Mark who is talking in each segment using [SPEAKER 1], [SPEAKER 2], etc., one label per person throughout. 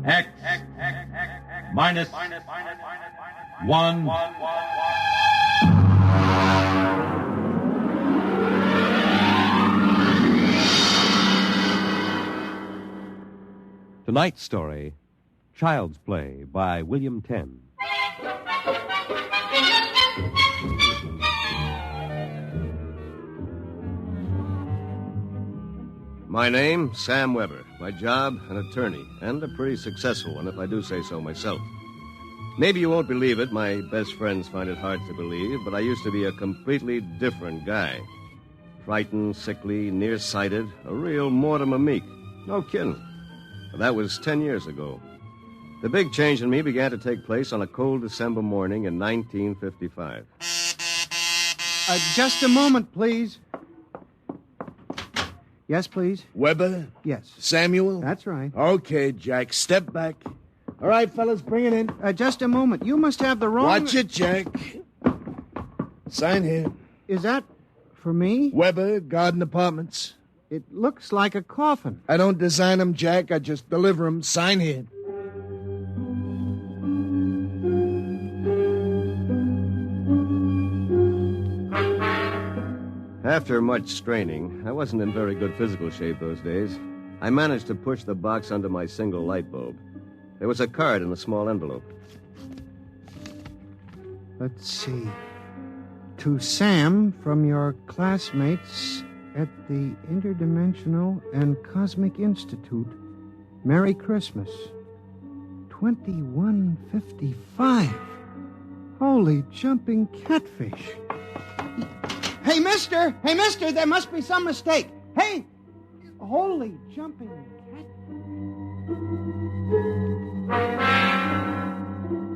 [SPEAKER 1] X minus 1.
[SPEAKER 2] Tonight's story, Child's Play by William Tenn.
[SPEAKER 3] My name, Sam Weber. My job, an attorney, and a pretty successful one, if I do say so myself. Maybe you won't believe it, my best friends find it hard to believe, but I used to be a completely different guy. Frightened, sickly, nearsighted, a real Mortimer Meek. No kidding. But that was 10 years ago. The big change in me began to take place on a cold December morning in 1955.
[SPEAKER 4] Just a moment, please. Yes, please?
[SPEAKER 5] Weber?
[SPEAKER 4] Yes.
[SPEAKER 5] Samuel?
[SPEAKER 4] That's right.
[SPEAKER 5] Okay, Jack, step back. All right, fellas, bring it in.
[SPEAKER 4] Just a moment. You must have the wrong...
[SPEAKER 5] Watch it, Jack. Sign here.
[SPEAKER 4] Is that for me?
[SPEAKER 5] Weber, Garden Apartments.
[SPEAKER 4] It looks like a coffin.
[SPEAKER 5] I don't design them, Jack. I just deliver them. Sign here.
[SPEAKER 3] After much straining, I wasn't in very good physical shape those days. I managed to push the box under my single light bulb. There was a card in a small envelope.
[SPEAKER 4] Let's see. To Sam from your classmates at the Interdimensional and Cosmic Institute. Merry Christmas. 2155. Holy jumping catfish. Hey, mister! Hey, mister! There must be some mistake. Hey! Holy jumping catfish.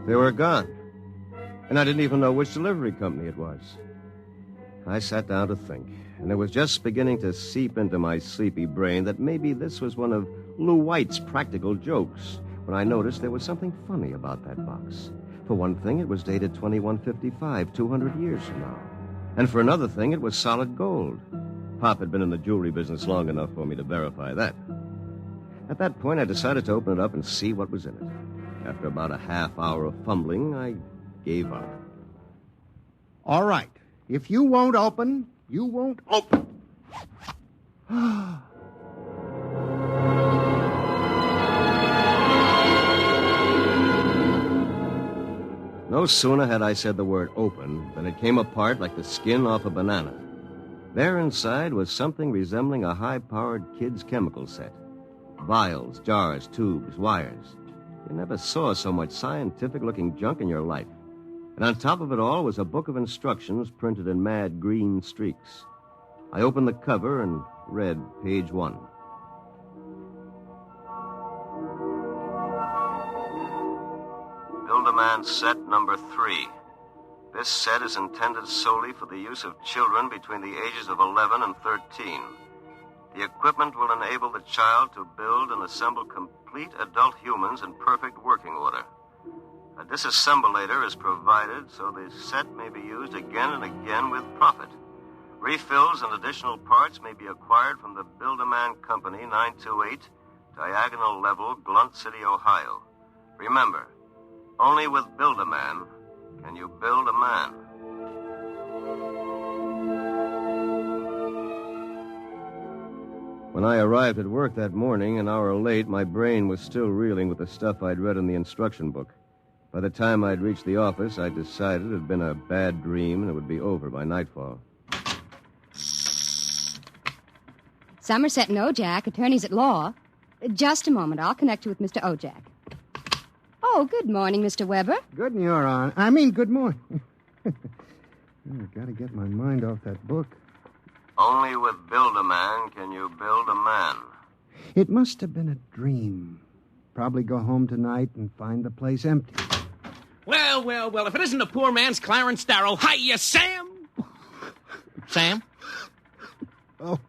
[SPEAKER 3] They were gone. And I didn't even know which delivery company it was. I sat down to think, and it was just beginning to seep into my sleepy brain that maybe this was one of Lou White's practical jokes when I noticed there was something funny about that box. For one thing, it was dated 2155, 200 years from now. And for another thing, it was solid gold. Pop had been in the jewelry business long enough for me to verify that. At that point, I decided to open it up and see what was in it. After about a half hour of fumbling, I gave up.
[SPEAKER 4] All right. If you won't open, you won't open.
[SPEAKER 3] No sooner had I said the word open than it came apart like the skin off a banana. There inside was something resembling a high-powered kid's chemical set. Vials, jars, tubes, wires. You never saw so much scientific-looking junk in your life. And on top of it all was a book of instructions printed in mad green streaks. I opened the cover and read page 1. Build-A-Man set number 3. This set is intended solely for the use of children between the ages of 11 and 13. The equipment will enable the child to build and assemble complete adult humans in perfect working order. A disassemblator is provided so the set may be used again and again with profit. Refills and additional parts may be acquired from the Build-A-Man Company, 928, Diagonal Level, Glunt City, Ohio. Remember, only with Build-A-Man can you build a man. When I arrived at work that morning, an hour late, my brain was still reeling with the stuff I'd read in the instruction book. By the time I'd reached the office, I decided it had been a bad dream and it would be over by nightfall.
[SPEAKER 6] Somerset and Ojak, attorneys at law. Just a moment. I'll connect you with Mr. Ojak. Oh, good morning, Mr. Weber.
[SPEAKER 4] Good morning. Good morning. I've got to get my mind off that book.
[SPEAKER 3] Only with Build-A-Man can you build a man.
[SPEAKER 4] It must have been a dream. Probably go home tonight and find the place empty.
[SPEAKER 7] Well, if it isn't the poor man's Clarence Darrow. Hiya, Sam! Sam?
[SPEAKER 4] Oh,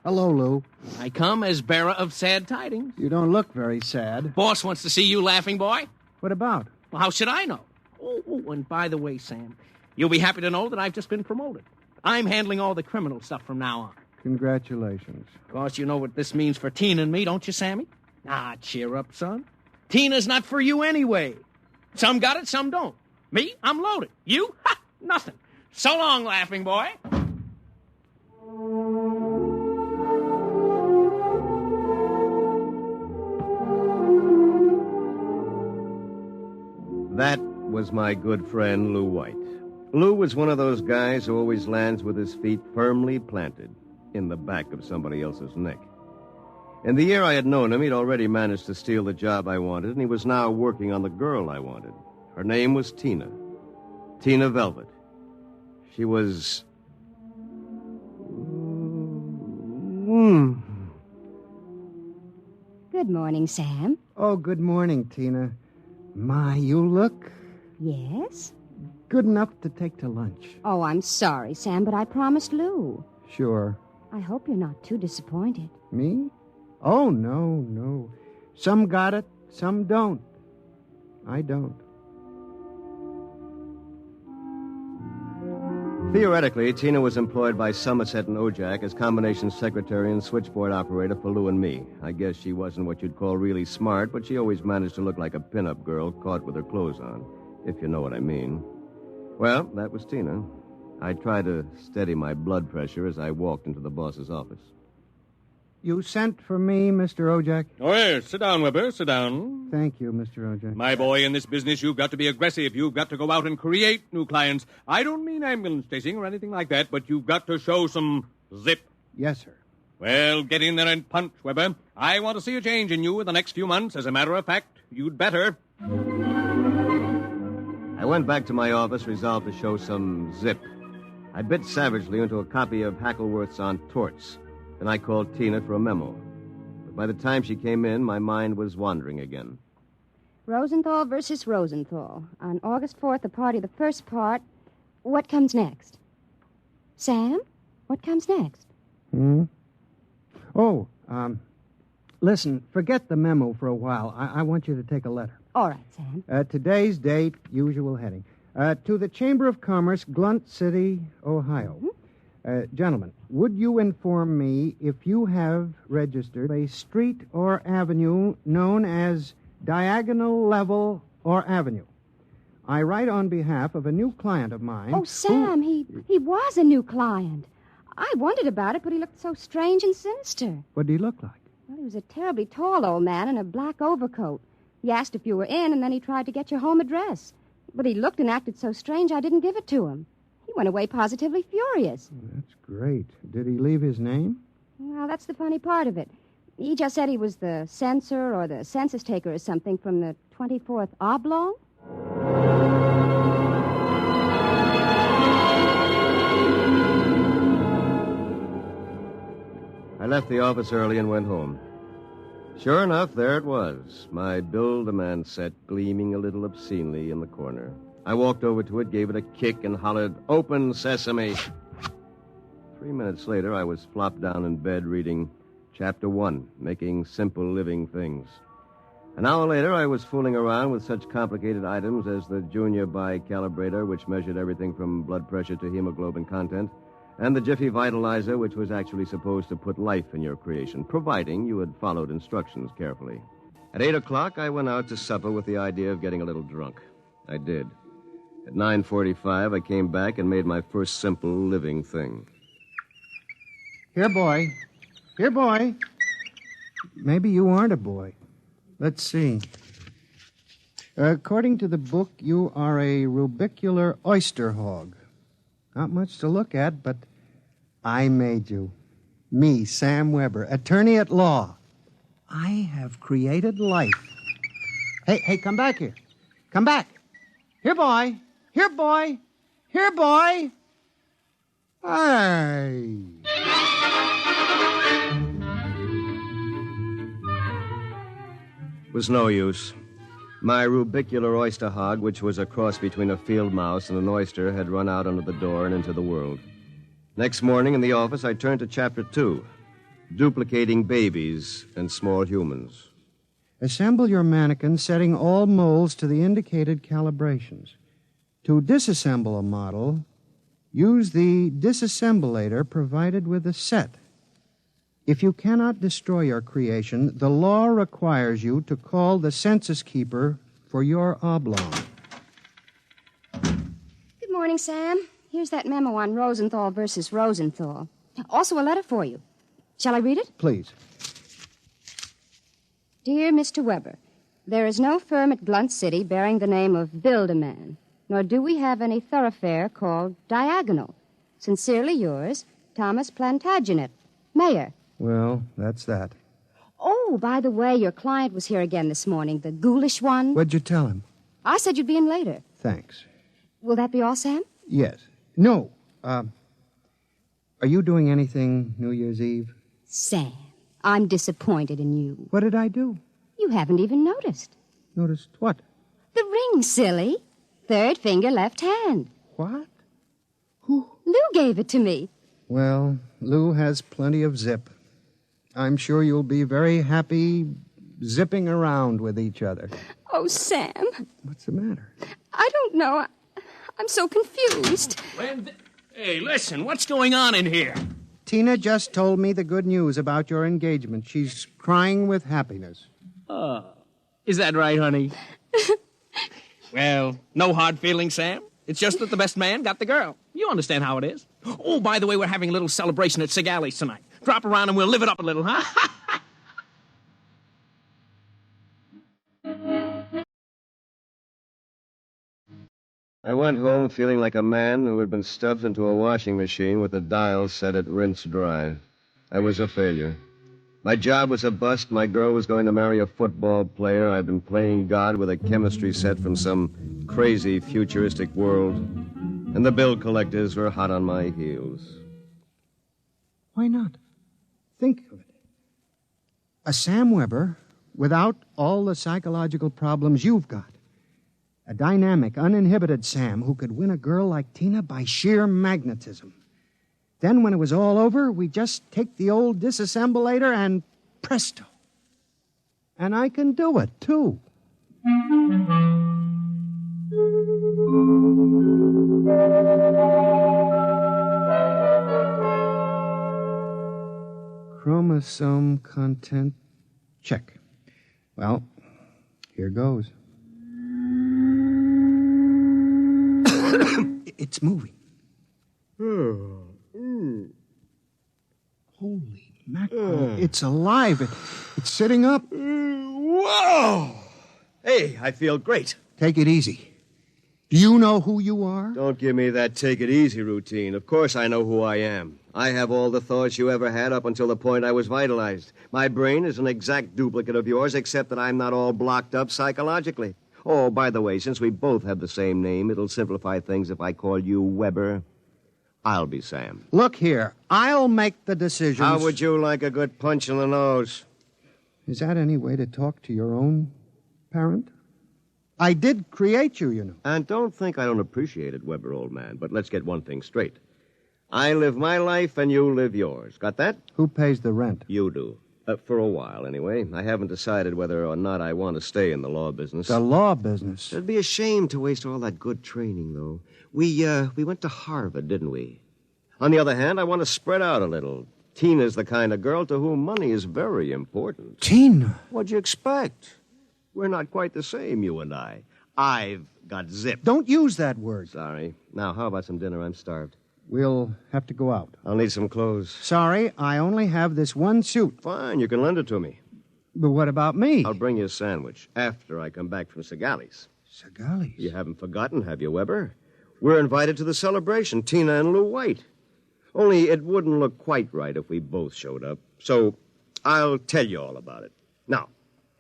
[SPEAKER 4] hello, Lou.
[SPEAKER 7] I come as bearer of sad tidings.
[SPEAKER 4] You don't look very sad.
[SPEAKER 7] Boss wants to see you laughing, boy.
[SPEAKER 4] What about?
[SPEAKER 7] Well, how should I know? Oh, and by the way, Sam, you'll be happy to know that I've just been promoted. I'm handling all the criminal stuff from now on.
[SPEAKER 4] Congratulations.
[SPEAKER 7] Of course, you know what this means for Tina and me, don't you, Sammy? Ah, cheer up, son. Tina's not for you anyway. Some got it, some don't. Me, I'm loaded. You? Ha! Nothing. So long, laughing boy.
[SPEAKER 3] That was my good friend, Lou White. Lou was one of those guys who always lands with his feet firmly planted in the back of somebody else's neck. In the year I had known him, he'd already managed to steal the job I wanted, and he was now working on the girl I wanted. Her name was Tina. Tina Velvet. She was...
[SPEAKER 6] Good morning, Sam.
[SPEAKER 4] Oh, good morning, Tina. My, you look
[SPEAKER 6] Yes?
[SPEAKER 4] good enough to take to lunch.
[SPEAKER 6] Oh, I'm sorry, Sam, but I promised Lou.
[SPEAKER 4] Sure.
[SPEAKER 6] I hope you're not too disappointed.
[SPEAKER 4] Me? Oh, no. Some got it, some don't. I don't.
[SPEAKER 3] Theoretically, Tina was employed by Somerset and Ojak as combination secretary and switchboard operator for Lou and me. I guess she wasn't what you'd call really smart, but she always managed to look like a pin-up girl caught with her clothes on, if you know what I mean. Well, that was Tina. I tried to steady my blood pressure as I walked into the boss's office.
[SPEAKER 4] You sent for me, Mr. Ojak?
[SPEAKER 8] Oh, yes. Sit down, Weber. Sit down.
[SPEAKER 4] Thank you, Mr. Ojak.
[SPEAKER 8] My boy, in this business, you've got to be aggressive. You've got to go out and create new clients. I don't mean ambulance chasing or anything like that, but you've got to show some zip.
[SPEAKER 4] Yes, sir.
[SPEAKER 8] Well, get in there and punch, Weber. I want to see a change in you in the next few months. As a matter of fact, you'd better.
[SPEAKER 3] I went back to my office, resolved to show some zip. I bit savagely into a copy of Hackleworth's On Torts. Then I called Tina for a memo. But by the time she came in, my mind was wandering again.
[SPEAKER 6] Rosenthal versus Rosenthal. On August 4th, the party, the first part. What comes next? Sam, what comes next?
[SPEAKER 4] Oh, listen, forget the memo for a while. I want you to take a letter.
[SPEAKER 6] All right, Sam.
[SPEAKER 4] Today's date, usual heading. To the Chamber of Commerce, Glunt City, Ohio. Gentlemen, would you inform me if you have registered a street or avenue known as Diagonal Level or Avenue? I write on behalf of a new client of mine.
[SPEAKER 6] Oh, Sam, he was a new client. I wondered about it, but he looked so strange and sinister.
[SPEAKER 4] What did he look like?
[SPEAKER 6] Well, he was a terribly tall old man in a black overcoat. He asked if you were in, and then he tried to get your home address. But he looked and acted so strange, I didn't give it to him. He went away positively furious.
[SPEAKER 4] That's great. Did he leave his name?
[SPEAKER 6] Well, that's the funny part of it. He just said he was the censor or the census taker or something from the 24th Oblong.
[SPEAKER 3] I left the office early and went home. Sure enough, there it was, my Build-A-Man set gleaming a little obscenely in the corner. I walked over to it, gave it a kick, and hollered, "Open sesame!" 3 minutes later, I was flopped down in bed reading Chapter 1, Making Simple Living Things. An hour later, I was fooling around with such complicated items as the Junior Bicalibrator, which measured everything from blood pressure to hemoglobin content, and the Jiffy Vitalizer, which was actually supposed to put life in your creation, providing you had followed instructions carefully. At 8 o'clock, I went out to supper with the idea of getting a little drunk. I did. At 9:45, I came back and made my first simple living thing.
[SPEAKER 4] Here, boy. Here, boy. Maybe you aren't a boy. Let's see. According to the book, you are a rubicular oyster hog. Not much to look at, but I made you. Me, Sam Weber, attorney at law. I have created life. Hey, come back here. Come back. Here, boy. Here, boy. Here, boy. Hey.
[SPEAKER 3] It was no use. My rubicular oyster hog, which was a cross between a field mouse and an oyster, had run out under the door and into the world. Next morning in the office, I turned to Chapter 2, Duplicating Babies and Small Humans.
[SPEAKER 4] Assemble your mannequin, setting all molds to the indicated calibrations. To disassemble a model, use the disassemblator provided with the set. If you cannot destroy your creation, the law requires you to call the census keeper for your oblong.
[SPEAKER 6] Good morning, Sam. Here's that memo on Rosenthal versus Rosenthal. Also a letter for you. Shall I read it?
[SPEAKER 4] Please.
[SPEAKER 6] Dear Mr. Weber, there is no firm at Blunt City bearing the name of Build-A-Man, nor do we have any thoroughfare called Diagonal. Sincerely yours, Thomas Plantagenet, Mayor.
[SPEAKER 4] Well, that's that.
[SPEAKER 6] Oh, by the way, your client was here again this morning, the ghoulish one.
[SPEAKER 4] What'd you tell him?
[SPEAKER 6] I said you'd be in later.
[SPEAKER 4] Thanks.
[SPEAKER 6] Will that be all, Sam?
[SPEAKER 4] Yes. No. Are you doing anything New Year's Eve?
[SPEAKER 6] Sam, I'm disappointed in you.
[SPEAKER 4] What did I do?
[SPEAKER 6] You haven't even noticed.
[SPEAKER 4] Noticed what?
[SPEAKER 6] The ring, silly. Third finger, left hand.
[SPEAKER 4] What? Who?
[SPEAKER 6] Lou gave it to me.
[SPEAKER 4] Well, Lou has plenty of zip. I'm sure you'll be very happy zipping around with each other.
[SPEAKER 6] Oh, Sam.
[SPEAKER 4] What's the matter?
[SPEAKER 6] I don't know. I'm so confused.
[SPEAKER 7] Hey, listen, what's going on in here?
[SPEAKER 4] Tina just told me the good news about your engagement. She's crying with happiness.
[SPEAKER 7] Is that right, honey? Well, no hard feelings, Sam. It's just that the best man got the girl. You understand how it is. Oh, by the way, we're having a little celebration at Segali's tonight. Drop around and we'll live it up a little, huh?
[SPEAKER 3] I went home feeling like a man who had been stuffed into a washing machine with the dial set at rinse dry. I was a failure. My job was a bust. My girl was going to marry a football player. I'd been playing God with a chemistry set from some crazy futuristic world. And the bill collectors were hot on my heels.
[SPEAKER 4] Why not? Think of it. A Sam Weber without all the psychological problems you've got. A dynamic, uninhibited Sam who could win a girl like Tina by sheer magnetism. Then, when it was all over, we just take the old disassemblator and presto. And I can do it, too. Chromosome content check. Well, here goes. It's moving. Holy mackerel. It's alive. It's sitting up.
[SPEAKER 3] Whoa! Hey, I feel great.
[SPEAKER 4] Take it easy. Do you know who you are?
[SPEAKER 3] Don't give me that take it easy routine. Of course I know who I am. I have all the thoughts you ever had up until the point I was vitalized. My brain is an exact duplicate of yours, except that I'm not all blocked up psychologically. Oh, by the way, since we both have the same name, it'll simplify things if I call you Weber. I'll be Sam.
[SPEAKER 4] Look here. I'll make the decisions.
[SPEAKER 3] How would you like a good punch in the nose?
[SPEAKER 4] Is that any way to talk to your own parent? I did create you, you know.
[SPEAKER 3] And don't think I don't appreciate it, Weber, old man. But let's get one thing straight. I live my life and you live yours. Got that?
[SPEAKER 4] Who pays the rent?
[SPEAKER 3] You do. For a while, anyway. I haven't decided whether or not I want to stay in the law business.
[SPEAKER 4] The law business?
[SPEAKER 3] It'd be a shame to waste all that good training, though. We went to Harvard, didn't we? On the other hand, I want to spread out a little. Tina's the kind of girl to whom money is very important.
[SPEAKER 4] Tina?
[SPEAKER 3] What'd you expect? We're not quite the same, you and I. I've got zip.
[SPEAKER 4] Don't use that word.
[SPEAKER 3] Sorry. Now, how about some dinner? I'm starved.
[SPEAKER 4] We'll have to go out.
[SPEAKER 3] I'll need some clothes.
[SPEAKER 4] Sorry, I only have this one suit.
[SPEAKER 3] Fine, you can lend it to me.
[SPEAKER 4] But what about me?
[SPEAKER 3] I'll bring you a sandwich after I come back from Segali's.
[SPEAKER 4] Segali's?
[SPEAKER 3] You haven't forgotten, have you, Weber? We're invited to the celebration, Tina and Lou White. Only it wouldn't look quite right if we both showed up. So I'll tell you all about it. Now,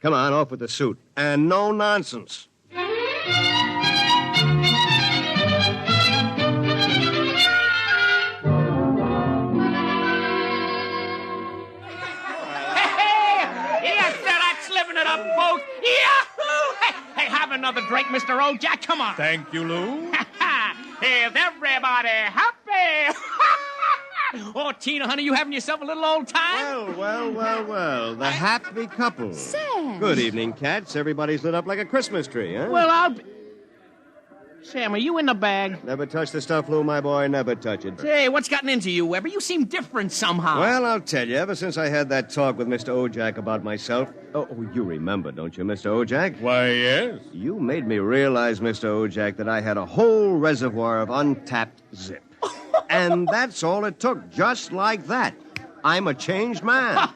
[SPEAKER 3] come on, off with the suit. And no nonsense.
[SPEAKER 7] Folks. Yahoo! Hey, have another drink, Mr. Ojack. Come on.
[SPEAKER 8] Thank you, Lou.
[SPEAKER 7] Is everybody happy? Oh, Tina, honey, you having yourself a little old time?
[SPEAKER 3] Well. The happy couple.
[SPEAKER 6] Sam.
[SPEAKER 3] Good evening, cats. Everybody's lit up like a Christmas tree, huh?
[SPEAKER 7] Well, Sam, are you in the bag?
[SPEAKER 3] Never touch the stuff, Lou, my boy. Never touch it.
[SPEAKER 7] Hey, what's gotten into you, Weber? You seem different somehow.
[SPEAKER 3] Well, I'll tell you. Ever since I had that talk with Mr. Ojak about myself... Oh, you remember, don't you, Mr. Ojak?
[SPEAKER 8] Why, yes.
[SPEAKER 3] You made me realize, Mr. Ojak, that I had a whole reservoir of untapped zip. And that's all it took, just like that. I'm a changed man.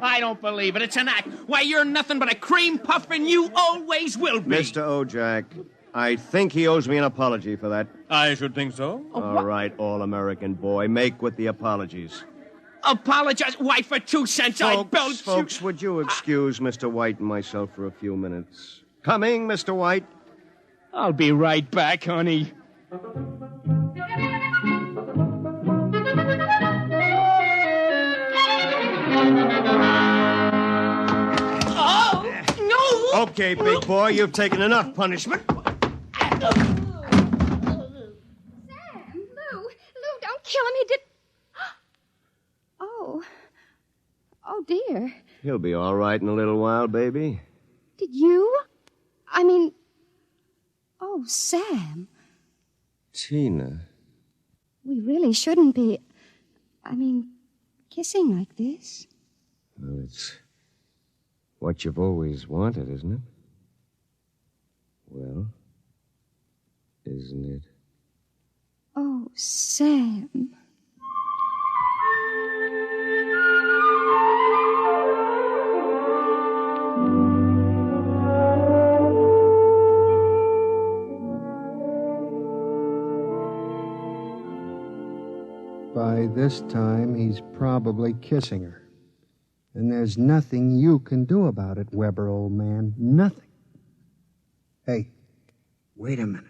[SPEAKER 7] I don't believe it. It's an act. Why, you're nothing but a cream puff, and you always will be.
[SPEAKER 3] Mr. Ojak, I think he owes me an apology for that.
[SPEAKER 8] I should think so.
[SPEAKER 3] All right, all-American boy, make with the apologies.
[SPEAKER 7] Apologize? Why, for 2 cents, I belch you.
[SPEAKER 3] Folks, would you excuse Mr. White and myself for a few minutes? Coming, Mr. White.
[SPEAKER 7] I'll be right back, honey. Oh, no!
[SPEAKER 3] Okay, big boy, you've taken enough punishment.
[SPEAKER 6] Sam! Lou, don't kill him. He did... Oh, dear.
[SPEAKER 3] He'll be all right in a little while, baby.
[SPEAKER 6] Did you? I mean... Oh, Sam.
[SPEAKER 3] Tina.
[SPEAKER 6] We really shouldn't be... kissing like this.
[SPEAKER 3] Well, it's what you've always wanted, isn't it? Well, isn't it?
[SPEAKER 6] Oh, Sam.
[SPEAKER 4] By this time, he's probably kissing her. And there's nothing you can do about it, Weber, old man. Nothing. Hey, wait a minute.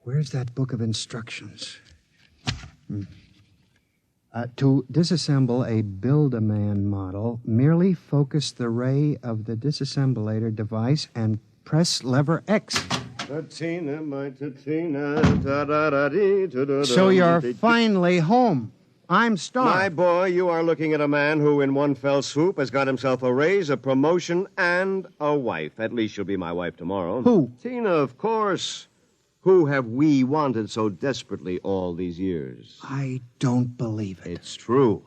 [SPEAKER 4] Where's that book of instructions? To disassemble a Build-A-Man model, merely focus the ray of the disassemblator device and press lever X.
[SPEAKER 3] Tina, my Tina.
[SPEAKER 4] So you're finally home. I'm starved.
[SPEAKER 3] My boy, you are looking at a man who, in one fell swoop, has got himself a raise, a promotion, and a wife. At least she'll be my wife tomorrow.
[SPEAKER 4] Who?
[SPEAKER 3] Tina, of course. Who have we wanted so desperately all these years?
[SPEAKER 4] I don't believe it.
[SPEAKER 3] It's true.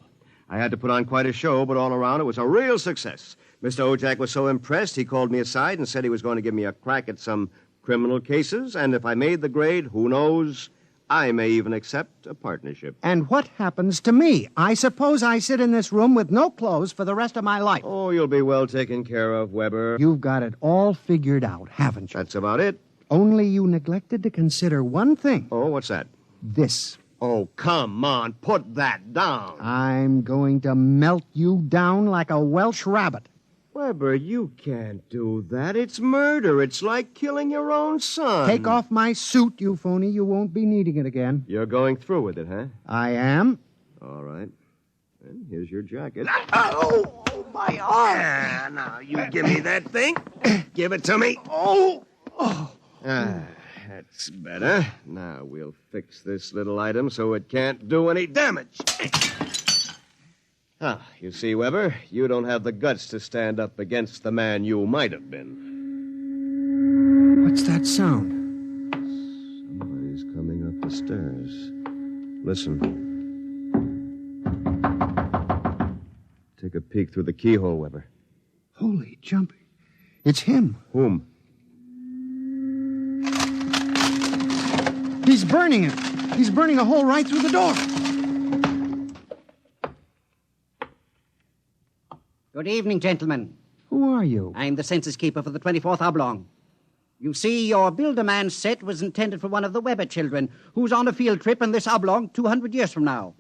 [SPEAKER 3] I had to put on quite a show, but all around it was a real success. Mr. Ojak was so impressed, he called me aside and said he was going to give me a crack at some criminal cases, and if I made the grade, who knows, I may even accept a partnership.
[SPEAKER 4] And what happens to me? I suppose I sit in this room with no clothes for the rest of my life.
[SPEAKER 3] Oh, you'll be well taken care of, Weber.
[SPEAKER 4] You've got it all figured out, haven't you?
[SPEAKER 3] That's about it.
[SPEAKER 4] Only you neglected to consider one thing.
[SPEAKER 3] Oh, what's that?
[SPEAKER 4] This.
[SPEAKER 3] Oh, come on, put that down.
[SPEAKER 4] I'm going to melt you down like a Welsh rabbit.
[SPEAKER 3] Weber, you can't do that. It's murder. It's like killing your own son.
[SPEAKER 4] Take off my suit, you phony. You won't be needing it again.
[SPEAKER 3] You're going through with it, huh?
[SPEAKER 4] I am.
[SPEAKER 3] All right. Then here's your jacket.
[SPEAKER 4] Oh, my arm.
[SPEAKER 3] Ah, now, you give me that thing. Give it to me. That's better. Now we'll fix this little item so it can't do any damage. You see, Weber, you don't have the guts to stand up against the man you might have been.
[SPEAKER 4] What's that sound?
[SPEAKER 3] Somebody's coming up the stairs. Listen. Take a peek through the keyhole, Weber.
[SPEAKER 4] Holy jumping. It's him.
[SPEAKER 3] Whom?
[SPEAKER 4] He's burning it. He's burning a hole right through the door.
[SPEAKER 9] Good evening, gentlemen.
[SPEAKER 4] Who are you?
[SPEAKER 9] I'm the census keeper for the 24th Oblong. You see, your Build-A-Man set was intended for one of the Weber children who's on a field trip in this oblong 200 years from now.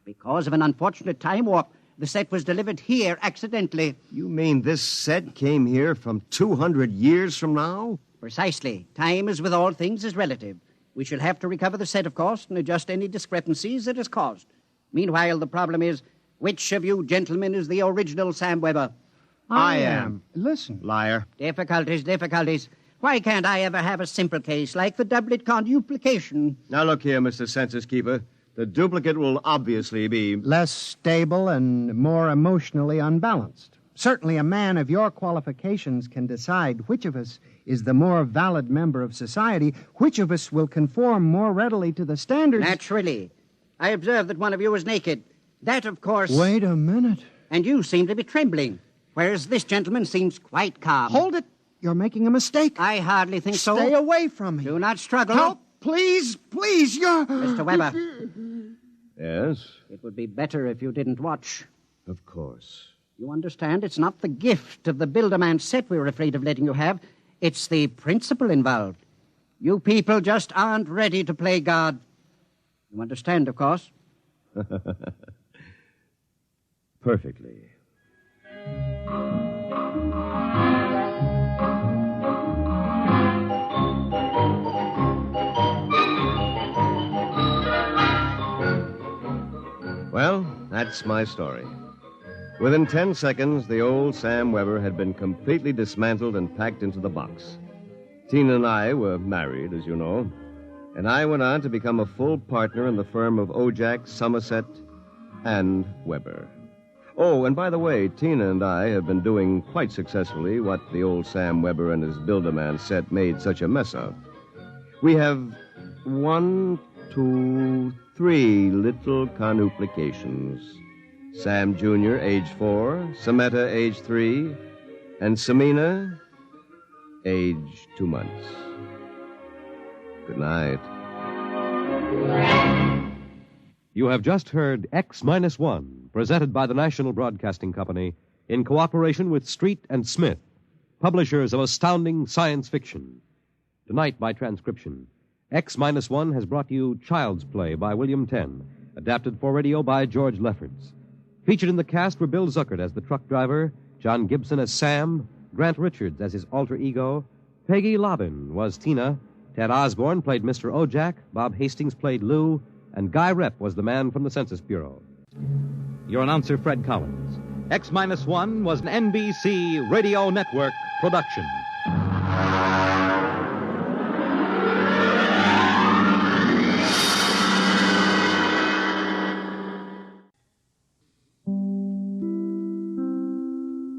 [SPEAKER 9] Because of an unfortunate time warp, the set was delivered here accidentally.
[SPEAKER 3] You mean this set came here from 200 years from now?
[SPEAKER 9] Precisely. Time, as with all things, is relative. We shall have to recover the set, of course, and adjust any discrepancies it has caused. Meanwhile, the problem is, which of you gentlemen is the original Sam Weber?
[SPEAKER 4] I am. Listen.
[SPEAKER 3] Liar.
[SPEAKER 9] Difficulties. Why can't I ever have a simple case like the doublet conduplication?
[SPEAKER 3] Now look here, Mr. Census Keeper. The duplicate will obviously be...
[SPEAKER 4] Less stable and more emotionally unbalanced. Certainly a man of your qualifications can decide which of us is the more valid member of society, which of us will conform more readily to the standards...
[SPEAKER 9] Naturally. I observed that one of you was naked. That, of course...
[SPEAKER 4] Wait a minute.
[SPEAKER 9] And you seem to be trembling, whereas this gentleman seems quite calm.
[SPEAKER 4] Hold it. You're making a mistake.
[SPEAKER 9] I hardly think so.
[SPEAKER 4] Stay away from me.
[SPEAKER 9] Do not struggle.
[SPEAKER 4] Help, please, please, you're...
[SPEAKER 9] Mr. Weber.
[SPEAKER 3] Yes?
[SPEAKER 9] It would be better if you didn't watch.
[SPEAKER 3] Of course.
[SPEAKER 9] You understand, it's not the gift of the Build-A-Man set we're afraid of letting you have. It's the principle involved. You people just aren't ready to play God. You understand, of course?
[SPEAKER 3] Perfectly. Well, that's my story. Within 10 seconds, the old Sam Weber had been completely dismantled and packed into the box. Tina and I were married, as you know, and I went on to become a full partner in the firm of Ojak, Somerset, and Weber. Oh, and by the way, Tina and I have been doing quite successfully what the old Sam Weber and his Build-A-Man set made such a mess of. We have 1, 2, 3 little carnuplications. Sam Jr., age 4, Samantha, age 3, and Samina, age 2 months. Good night.
[SPEAKER 2] You have just heard X-1, presented by the National Broadcasting Company in cooperation with Street and Smith, publishers of astounding science fiction. Tonight, by transcription, X-1 has brought you Child's Play by William Tenn, adapted for radio by George Lefferts. Featured in the cast were Bill Zuckert as the truck driver, John Gibson as Sam, Grant Richards as his alter ego, Peggy Lobbin was Tina, Ted Osborne played Mr. Ojak, Bob Hastings played Lou, and Guy Rep was the man from the Census Bureau. Your announcer, Fred Collins. X-1 was an NBC Radio Network production.